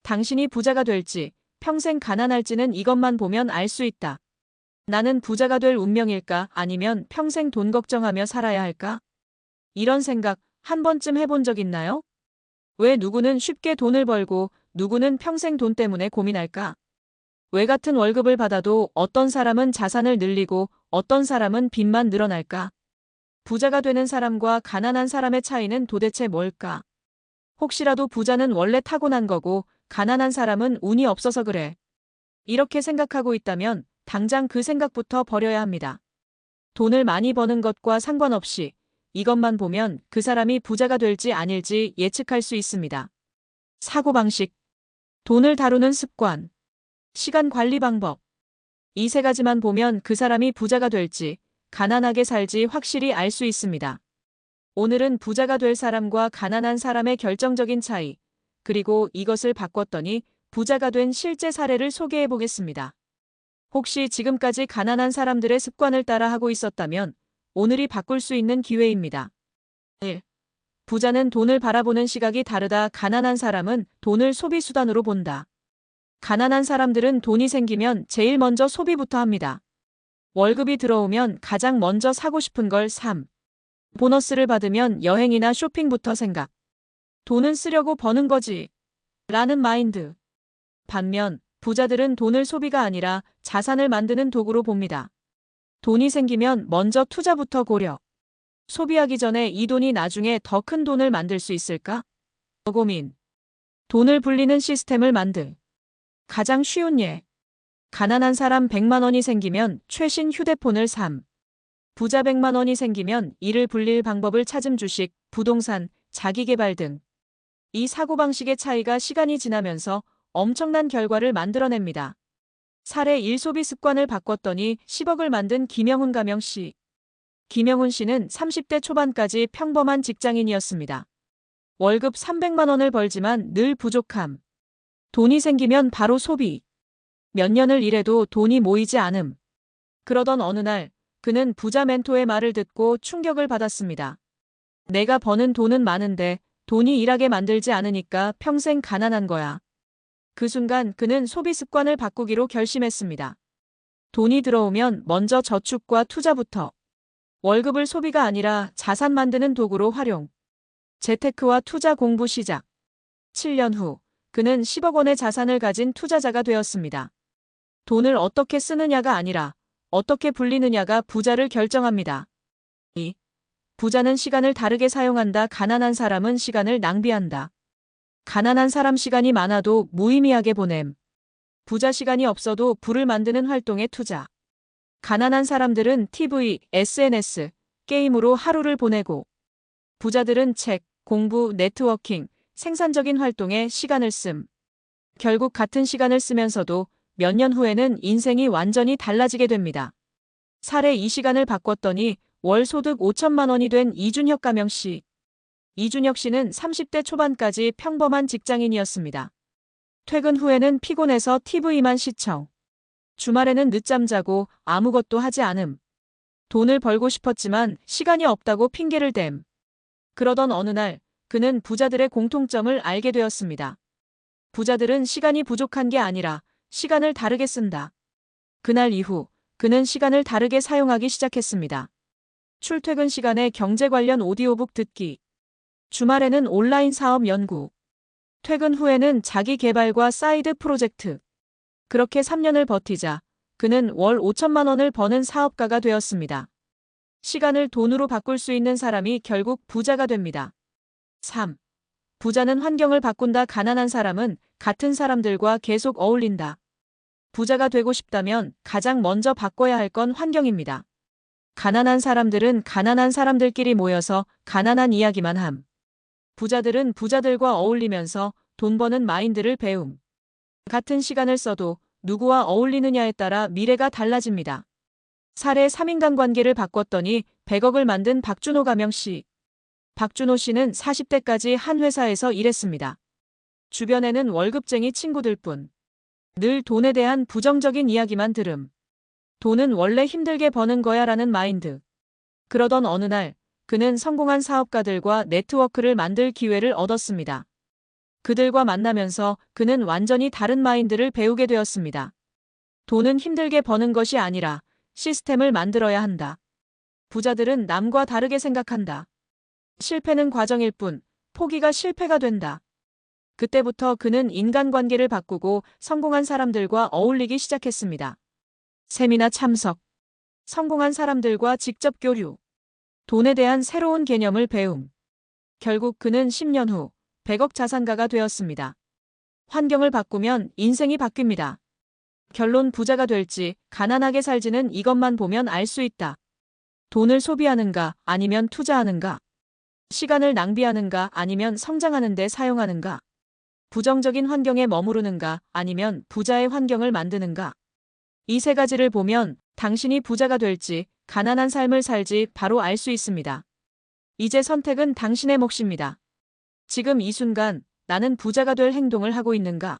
당신이 부자가 될지, 평생 가난할지는 이것만 보면 알 수 있다. 나는 부자가 될 운명일까 아니면 평생 돈 걱정하며 살아야 할까? 이런 생각 한 번쯤 해본 적 있나요? 왜 누구는 쉽게 돈을 벌고 누구는 평생 돈 때문에 고민할까? 왜 같은 월급을 받아도 어떤 사람은 자산을 늘리고 어떤 사람은 빚만 늘어날까? 부자가 되는 사람과 가난한 사람의 차이는 도대체 뭘까? 혹시라도 부자는 원래 타고난 거고 가난한 사람은 운이 없어서 그래. 이렇게 생각하고 있다면 당장 그 생각부터 버려야 합니다. 돈을 많이 버는 것과 상관없이 이것만 보면 그 사람이 부자가 될지 아닐지 예측할 수 있습니다. 사고방식, 돈을 다루는 습관, 시간 관리 방법. 이 세 가지만 보면 그 사람이 부자가 될지, 가난하게 살지 확실히 알 수 있습니다. 오늘은 부자가 될 사람과 가난한 사람의 결정적인 차이, 그리고 이것을 바꿨더니 부자가 된 실제 사례를 소개해 보겠습니다. 혹시 지금까지 가난한 사람들의 습관을 따라 하고 있었다면 오늘이 바꿀 수 있는 기회입니다. 1. 부자는 돈을 바라보는 시각이 다르다. 가난한 사람은 돈을 소비수단으로 본다. 가난한 사람들은 돈이 생기면 제일 먼저 소비부터 합니다. 월급이 들어오면 가장 먼저 사고 싶은 걸 3. 보너스를 받으면 여행이나 쇼핑부터 생각. 돈은 쓰려고 버는 거지. 라는 마인드. 반면 부자들은 돈을 소비가 아니라 자산을 만드는 도구로 봅니다. 돈이 생기면 먼저 투자부터 고려. 소비하기 전에 이 돈이 나중에 더 큰 돈을 만들 수 있을까? 고민. 돈을 불리는 시스템을 만들. 가장 쉬운 예. 가난한 사람 100만 원이 생기면 최신 휴대폰을 삼. 부자 100만 원이 생기면 이를 불릴 방법을 찾음. 주식, 부동산, 자기계발 등. 이 사고방식의 차이가 시간이 지나면서 엄청난 결과를 만들어냅니다. 사례 1. 소비 습관을 바꿨더니 10억을 만든 김영훈 가명 씨. 김영훈 씨는 30대 초반까지 평범한 직장인이었습니다. 월급 300만 원을 벌지만 늘 부족함. 돈이 생기면 바로 소비. 몇 년을 일해도 돈이 모이지 않음. 그러던 어느 날 그는 부자 멘토의 말을 듣고 충격을 받았습니다. 내가 버는 돈은 많은데 돈이 일하게 만들지 않으니까 평생 가난한 거야. 그 순간 그는 소비 습관을 바꾸기로 결심했습니다. 돈이 들어오면 먼저 저축과 투자부터. 월급을 소비가 아니라 자산 만드는 도구로 활용. 재테크와 투자 공부 시작. 7년 후 그는 10억 원의 자산을 가진 투자자가 되었습니다. 돈을 어떻게 쓰느냐가 아니라 어떻게 불리느냐가 부자를 결정합니다. 2. 부자는 시간을 다르게 사용한다. 가난한 사람은 시간을 낭비한다. 가난한 사람 시간이 많아도 무의미하게 보냄. 부자 시간이 없어도 부를 만드는 활동에 투자. 가난한 사람들은 TV, SNS, 게임으로 하루를 보내고 부자들은 책, 공부, 네트워킹, 생산적인 활동에 시간을 씀. 결국 같은 시간을 쓰면서도 몇 년 후에는 인생이 완전히 달라지게 됩니다. 사례 이 시간을 바꿨더니 월 소득 5천만 원이 된 이준혁 가명 씨. 이준혁 씨는 30대 초반까지 평범한 직장인이었습니다. 퇴근 후에는 피곤해서 TV만 시청. 주말에는 늦잠 자고 아무것도 하지 않음. 돈을 벌고 싶었지만 시간이 없다고 핑계를 댐. 그러던 어느 날 그는 부자들의 공통점을 알게 되었습니다. 부자들은 시간이 부족한 게 아니라 시간을 다르게 쓴다. 그날 이후 그는 시간을 다르게 사용하기 시작했습니다. 출퇴근 시간에 경제 관련 오디오북 듣기. 주말에는 온라인 사업 연구. 퇴근 후에는 자기 개발과 사이드 프로젝트. 그렇게 3년을 버티자 그는 월 5천만 원을 버는 사업가가 되었습니다. 시간을 돈으로 바꿀 수 있는 사람이 결국 부자가 됩니다. 3. 부자는 환경을 바꾼다. 가난한 사람은 같은 사람들과 계속 어울린다. 부자가 되고 싶다면 가장 먼저 바꿔야 할 건 환경입니다. 가난한 사람들은 가난한 사람들끼리 모여서 가난한 이야기만 함. 부자들은 부자들과 어울리면서 돈 버는 마인드를 배움. 같은 시간을 써도 누구와 어울리느냐에 따라 미래가 달라집니다. 사례 3인간 관계를 바꿨더니 100억을 만든 박준호 가명 씨. 박준호 씨는 40대까지 한 회사에서 일했습니다. 주변에는 월급쟁이 친구들뿐. 늘 돈에 대한 부정적인 이야기만 들음. 돈은 원래 힘들게 버는 거야 라는 마인드. 그러던 어느 날 그는 성공한 사업가들과 네트워크를 만들 기회를 얻었습니다. 그들과 만나면서 그는 완전히 다른 마인드를 배우게 되었습니다. 돈은 힘들게 버는 것이 아니라 시스템을 만들어야 한다. 부자들은 남과 다르게 생각한다. 실패는 과정일 뿐, 포기가 실패가 된다. 그때부터 그는 인간관계를 바꾸고 성공한 사람들과 어울리기 시작했습니다. 세미나 참석, 성공한 사람들과 직접 교류, 돈에 대한 새로운 개념을 배움. 결국 그는 10년 후 100억 자산가가 되었습니다. 환경을 바꾸면 인생이 바뀝니다. 결론 부자가 될지 가난하게 살지는 이것만 보면 알 수 있다. 돈을 소비하는가 아니면 투자하는가? 시간을 낭비하는가 아니면 성장하는 데 사용하는가? 부정적인 환경에 머무르는가 아니면 부자의 환경을 만드는가? 이 세 가지를 보면 당신이 부자가 될지 가난한 삶을 살지 바로 알 수 있습니다. 이제 선택은 당신의 몫입니다. 지금 이 순간 나는 부자가 될 행동을 하고 있는가?